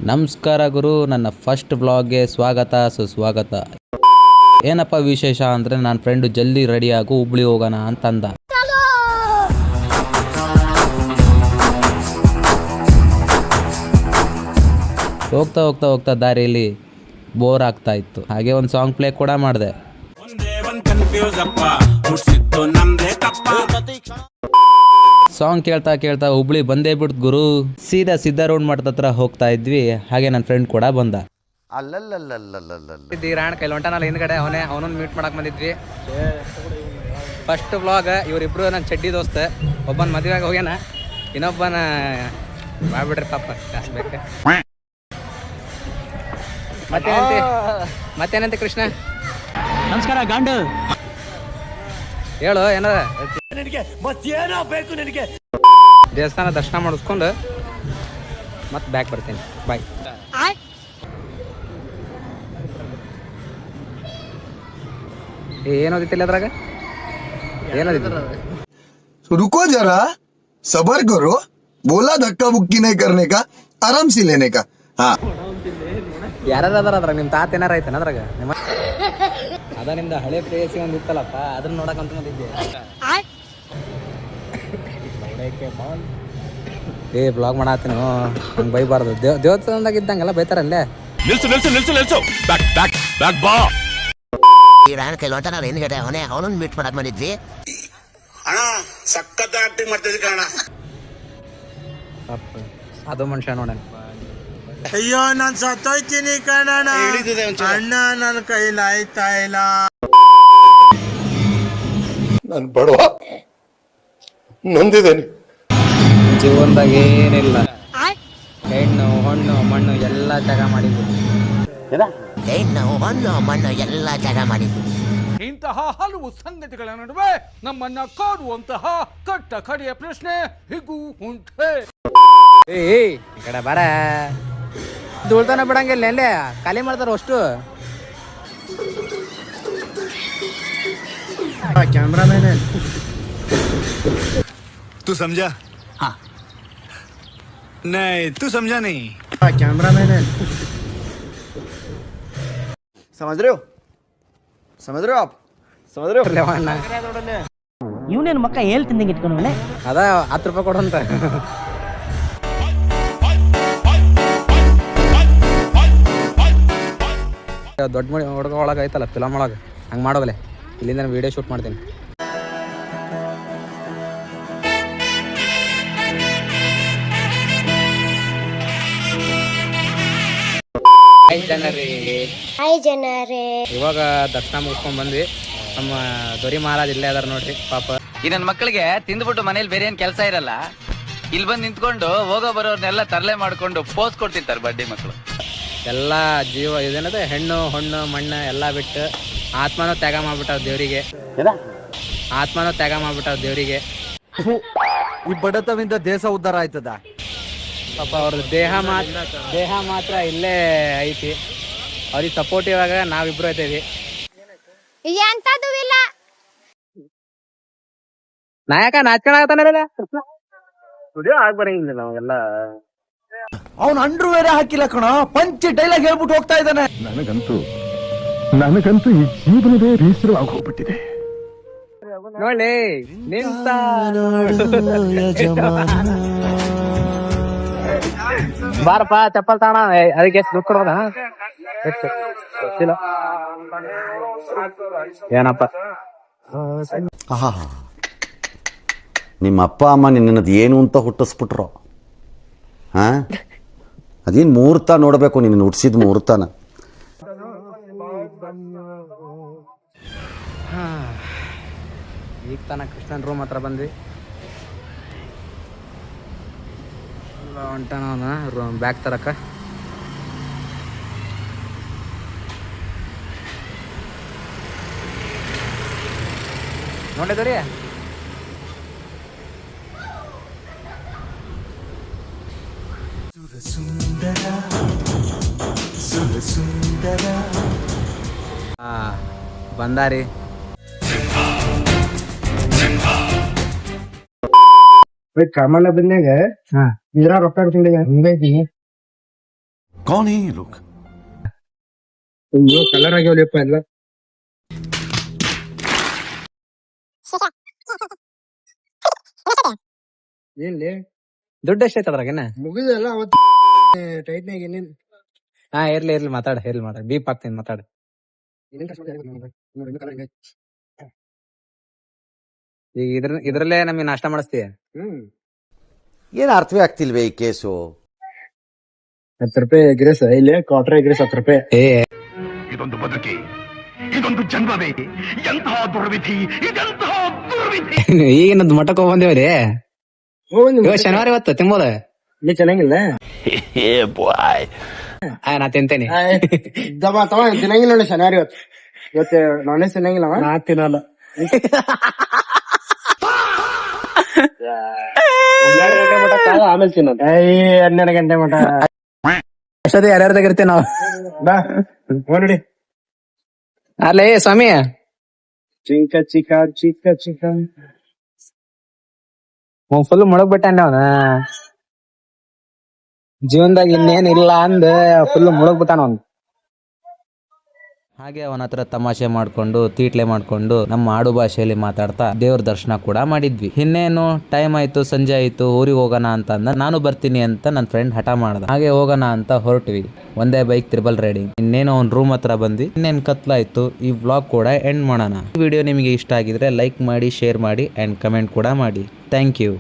ನಮಸ್ಕಾರ ಗುರು, ನನ್ನ ಫಸ್ಟ್ ವ್ಲಾಗ್ಗೆ ಸ್ವಾಗತ ಸುಸ್ವಾಗತ. ಏನಪ್ಪ ವಿಶೇಷ ಅಂದರೆ ನನ್ನ ಫ್ರೆಂಡು ಜಲ್ದಿ ರೆಡಿಯಾಗು ಹುಬ್ಳಿ ಹೋಗೋಣ ಅಂತಂದ. ಹೋಗ್ತಾ ಹೋಗ್ತಾ ಹೋಗ್ತಾ ದಾರಿಯಲ್ಲಿ ಬೋರ್ ಆಗ್ತಾ ಇತ್ತು. ಹಾಗೆ ಒಂದು ಸಾಂಗ್ ಪ್ಲೇ ಕೂಡ ಮಾಡಿದೆ. ಸಾಂಗ್ ಕೇಳ್ತಾ ಕೇಳ್ತಾ ಹುಬ್ಳಿ ಬಂದೇ ಬಿಡ್ತು ಗುರು. ಸೀದಾ ಸಿದ್ಧಾರೂಢ ಮಠದ ಹತ್ರ ಹೋಗ್ತಾ ಇದ್ವಿ. ಹಾಗೆ ನನ್ನ ಫ್ರೆಂಡ್ ಕೂಡ ಬಂದ. ರಾಣ ಕೈಲೊಂಟನಲ್ಲ ಹಿಂದ್ಗಡೆ ಅವನನ್ನು ಮೀಟ್ ಮಾಡಕ್ ಬಂದಿದ್ವಿ. ಫಸ್ಟ್ ವ್ಲಾಗ್ ಇವರಿಬ್ರು ನನ್ನ ಚಡ್ಡಿ ದೋಸ್ತ. ಒಬ್ಬನ ಮದುವೆಗೆ ಹೋಗ್ಯಾನ, ಇನ್ನೊಬ್ಬನ ಮಾಡ್ಬಿಡ್ರಿ ಪಾಪ ಬೇಕು. ಮತ್ತೇನಂತೆ ಕೃಷ್ಣ? ನಮಸ್ಕಾರ ಗಾಂಡು. ಹೇಳು ಏನದ? ದೇವಸ್ಥಾನ ದರ್ಶನ ಮಾಡಿಸ್ಕೊಂಡು ಮತ್ತೆ ಬ್ಯಾಕ್ ಬರ್ತೀನಿ. ಬಾಯ್. ಏನೋದಿತ್ತಿಲ್ಲ ಅದ್ರಾಗ? ಏನೋದಿತ್ತು? रुको जरा, सबर करो. बोला धक्का बुक्की नहीं करने का, आराम से लेने का. हाँ. ಯಾರು ಅದಾರ ಅದ್ರಾಗ? ನಿಮ್ಮ ತಾತ ಏನಾರ ಐತನ ಅದ್ರಾಗ? ನಿಮ್ಮ ಅದ ನಿಮ್ದು ಹಳೆ ಪ್ರೇಯಸಿ ಒಂದು ಇತ್ತಲ್ಲಪ್ಪ, ಅದನ್ನ ನೋಡಕಂತ ಬಂದಿದ್ದೆ. ಏ ಬ್ಲಾಗ್ ಮಾಡತ್ತೀನಿ, ಹಂಗೆ ಬೈಬಾರ್ದು. ದೇವಸ್ಥಾನದಾಗ ಇದ್ದಂಗೆಲ್ಲ ಬೈತಾರಲ್ಲೇ. ಅವನನ್ನು ಮೀಟ್ ಮಾಡಕ್ ಬಂದಿದ್ವಿ. ಅದು ಮನುಷ್ಯ ನೋಡೋಣ. ಅಯ್ಯೋ ನಾನ್ ಸತ್ತೋಯ್ತೀನಿ ಕಣಣ್ಣ, ಅಣ್ಣ ನನ್ನ ಕೈಲಾಯ್ತಾ ಇಲ್ಲ. ನಾನು ಬಡವ, ನೊಂದಿದ್ದೇನೆ. ಜೀವನದಾಗ ಏನಿಲ್ಲ, ಹೆಣ್ಣು ಹೊಣ್ಣು ಮಣ್ಣು ಎಲ್ಲ ಜಾಗ ಮಾಡಿದ್ವಿ. ಹೆಣ್ಣು ಹೊಣ್ಣು ಮಣ್ಣು ಎಲ್ಲ ಜಾಗ ಮಾಡಿದ್ವಿ. ಇಂತಹ ಹಲವು ಸಂಗತಿಗಳ ನಡುವೆ ನಮ್ಮನ್ನ ಕಾಡುವಂತಹ ಕಟ್ಟ ಕಡೆಯ ಪ್ರಶ್ನೆ ಹೀಗೂ ಉಂಟೆ. ಏ ಈ ಕಡೆ ಬಾರ, ಧೂಳ್ತಾನ ಬಿಡಂಗಿಲ್ಲ ಎಲ್ಲೇ ಖಾಲಿ ಮಾಡ್ತಾರ ಅಷ್ಟು. कैमरामैन है तू समझा? हाँ. नहीं तू समझा नहीं. कैमरामैन है. समझ रहे हो? समझ रहे हो आप? समझ रहे हो? ಇವನೇನು ಮಕ್ಕ ಹೇಳ್ತಿಂದಂಗೆ ಇಟ್ಕೊಂಡವನೆ. ಅದ 10 ರೂಪಾಯಿ ಕೊಡಂತ. ದೊಡ್ಡ ಮಡಿ ಹುಡುಗ ಒಳಗೆ ಐತಲ್ಲ ಫಿಲಮ್ ಒಳಗೆ, ಹಂಗೆ ಮಾಡೋಗಲೆ. ಇಲ್ಲಿಂದ ನಾನು ವಿಡಿಯೋ ಶೂಟ್ ಮಾಡ್ತೀನಿ. ಹಾಯ್ ಜನರೇ, ಇವಾಗ ದರ್ಶನ ಮುಗಿಸ್ಕೊಂಡ್ ಬಂದ್ವಿ. ನಮ್ಮ ದೊರಿ ಮಹಾರಾಜ್ ಇಲ್ಲೇ ಅದಾರ ನೋಡ್ರಿ ಪಾಪ. ಈ ನನ್ನ ಮಕ್ಕಳಿಗೆ ತಿಂದ್ಬಿಟ್ಟು ಮನೇಲಿ ಬೇರೆ ಏನ್ ಕೆಲಸ ಇರಲ್ಲ, ಇಲ್ಲಿ ಬಂದು ನಿಂತ್ಕೊಂಡು ಹೋಗೋ ಬರೋರ್ನೆಲ್ಲ ತರಲೆ ಮಾಡ್ಕೊಂಡು ಪೋಸ್ ಕೊಡ್ತಿರ್ತಾರೆ ಬಡ್ಡಿ ಮಕ್ಕಳು. ಎಲ್ಲ ಜೀವ ಇದೇನದ, ಹೆಣ್ಣು ಹೊಣ್ಣು ಮಣ್ಣು ಎಲ್ಲ ಬಿಟ್ಟು ಆತ್ಮನೂ ತ್ಯಾಗ ಮಾಡ್ಬಿಟ್ಟಾವ ದೇವರಿಗೆ. ಆತ್ಮನೂ ತ್ಯಾಗ ಮಾಡ್ಬಿಟ್ಟಾವ ದೇವರಿಗೆ. ಈ ಬಡತವಿಂದ ದೇಶ ಉದ್ಧಾರ ಆಯ್ತದ. ಪಾಪ ಅವ್ರದ್ದು ದೇಹ ಮಾತ್ರ ಇಲ್ಲೇ ಐತಿ. ಅವ್ರಿಗೆ ಸಪೋರ್ಟಿವ್ ಆಗ ನಾವಿಬ್ರು ಐತೇವಿ. ಎಂತದು ಇಲ್ಲ. ನಾಯಕ ನಾಚ್ಕೊಳಕತ್ತಾನಲ್ಲ, ಸ್ಟುಡಿಯೋ ಆಗ್ಬರಂಗಿಲ್ಲ ನಾವೆಲ್ಲ. ಅವನ್ ಅಂಡ್ರು ಬೇರೆ ಹಾಕಿಲ್ಲ ಕಣ, ಪಂಚ್ ಡೈಲಾಗ್ ಹೇಳ್ಬಿಟ್ಟು ಹೋಗ್ತಾ ಇದ್ದಾನೆ. ನನಗಂತೂ ಈ ಜೀವನವೇ ಬೇಸರವಾಗಿ ಹೋಗ್ಬಿಟ್ಟಿದೆ. ನೋಡಿ ನಿಂತ ಬಾರಪ್ಪ ಚಪ್ಪಲ್ ತಾಣ. ಅದಕ್ಕೆ ಎಷ್ಟು ದುಡ್ಡು ಕೊಡೋದ? ಗೊತ್ತಿಲ್ಲ ಏನಪ್ಪ. ನಿಮ್ಮ ಅಪ್ಪ ಅಮ್ಮ ನಿನ್ನದು ಏನು ಅಂತ ಹುಟ್ಟಿಸ್ಬಿಟ್ರು. ಹಾಂ, ಅದೇನು ಮುಹೂರ್ತ ನೋಡಬೇಕು, ನಿನ್ನ ಹುಟ್ಟಿಸಿದ ಮುಹೂರ್ತನ. ಈಗ ತಾನ ಕೃಷ್ಣನ್ ರೂಮ್ ಹತ್ರ ಬಂದ್ವಿ. ಹೊಂಟಾನ ಬ್ಯಾಗ್ ತರಕ. ನೋಡಿದ್ರಿ ಬಂದಾರಿ. ಕಾಮಣ್ಣ ಬಂದಾಗ ರೊಕ್ಕ ಹಿಂಗೈತಿ. कौन है ये लोग? ಕಲರ್ ಆಗ್ಯಾವಲಿಪ್ಪ ಎಲ್ಲ. ಏನ್ಲಿ ದುಡ್ಡು ಎಷ್ಟೈತೆ ಅದ್ರಾಗೇನ? ಮುಗಿದಲ್ಲ ಅವತ್ತು ಟೈಟ್ನಾಗ ಏನೇನು ಹಾ ಇರ್ಲಿ ಮಾತಾಡ ಬೀಪ್ ಹಾಕ್ತೀನಿ ಮಾತಾಡ. ಈಗ ಇದ್ರಲ್ಲೇ ನಮಗೆ ನಾಷ್ಟ ಮಾಡಿಸ್ತೀಯ? ಏನು ಅರ್ಥವೇ ಆಗ್ತಿಲ್ವೇ ಈ ಕೇಸು? 10 ರೂಪಾಯಿ ಎಗ್ರೆಸ್ ಇಲ್ಲಿ ಕ್ವಾರ್ಟರ್ ಎಗ್ರೆಸ್ 10 ರೂಪಾಯಿ. ಇದೊಂದು ಬದುಕಿ, ಇದೊಂದು ಜನ್ಮವೇ, ಎಂತಹ ದುರ್ವಿಧಿ, ಇದೆಂತಹ ದುರ್ವಿಧಿ. ಈಗಿನದ್ ಮಠಕ್ಕೆ ಹೋಗಿ ಬಂದೇವ್ರಿ. ಶನಿವಾರ ಇವತ್ತು ತಿನ್ಬೋದ? ಇಲ್ಲಿ ಚೆನ್ನಾಗಿಲ್ಲ ನಾ ತಿಂತೇನೆ. ತವ ತಿನ್ನಂಗಿಲ್ಲ ನೋಡಿ ಶನಿವಾರ ಇವತ್ತು ನಾನ್ ವೆಜ್ ತಿನ್ನಂಗಿಲ್ಲ. ನಾ ತಿನ್ನಲ್ಲ. ಆಮೇಲೆ ತಿನ್ನೋದು 12 ಗಂಟೆ ಮಟ ಅಷ್ಟೊತ್ತಿಗೆ ಯಾರ್ಯಾರ್ದಾಗ ಇರ್ತೇವೆ ನಾವು. ಬಾ ನೋಡಿ ಅಲ್ಲೇ ಸ್ವಾಮಿ ಚಿಕ್ಕ ಚಿಕ್ಕ ಚಿಕ್ಕ ಚಿಕ್ಕ ಫುಲ್ ಮುಳಗ್ ಬಿಟ್ಟಾನ ಅವನ ಜೀವನದಾಗ ಇನ್ನೇನ್ ಇಲ್ಲ ಅಂದ ಫುಲ್ ಮುಳಗ್ ಬಿಟ್ಟಾನ ಅವ್ನು. ಹಾಗೆ ಅವನ ಹತ್ರ ತಮಾಷೆ ಮಾಡ್ಕೊಂಡು ತೀಟ್ಲೆ ಮಾಡ್ಕೊಂಡು ನಮ್ಮ ಆಡು ಭಾಷೆಯಲ್ಲಿ ಮಾತಾಡ್ತಾ ದೇವ್ರ ದರ್ಶನ ಕೂಡ ಮಾಡಿದ್ವಿ. ಇನ್ನೇನು ಟೈಮ್ ಆಯ್ತು, ಸಂಜೆ ಆಯ್ತು, ಊರಿಗೆ ಹೋಗೋಣ ಅಂತ ಅಂದ. ನಾನು ಬರ್ತೀನಿ ಅಂತ ನನ್ನ ಫ್ರೆಂಡ್ ಹಠ ಮಾಡ್ದ. ಹಾಗೆ ಹೋಗೋಣ ಅಂತ ಹೊರಟ್ವಿ. ಒಂದೇ ಬೈಕ್ 3 ರೈಡಿಂಗ್. ಇನ್ನೇನು ಅವ್ನ ರೂಮ್ ಹತ್ರ ಬಂದ್ವಿ. ಇನ್ನೇನು ಕತ್ಲಾಯ್ತು. ಈ ವ್ಲಾಗ್ ಕೂಡ ಎಂಡ್ ಮಾಡೋಣ. ಈ ವಿಡಿಯೋ ನಿಮಗೆ ಇಷ್ಟ ಆಗಿದ್ರೆ ಲೈಕ್ ಮಾಡಿ, ಶೇರ್ ಮಾಡಿ ಅಂಡ್ ಕಮೆಂಟ್ ಕೂಡ ಮಾಡಿ. Thank you.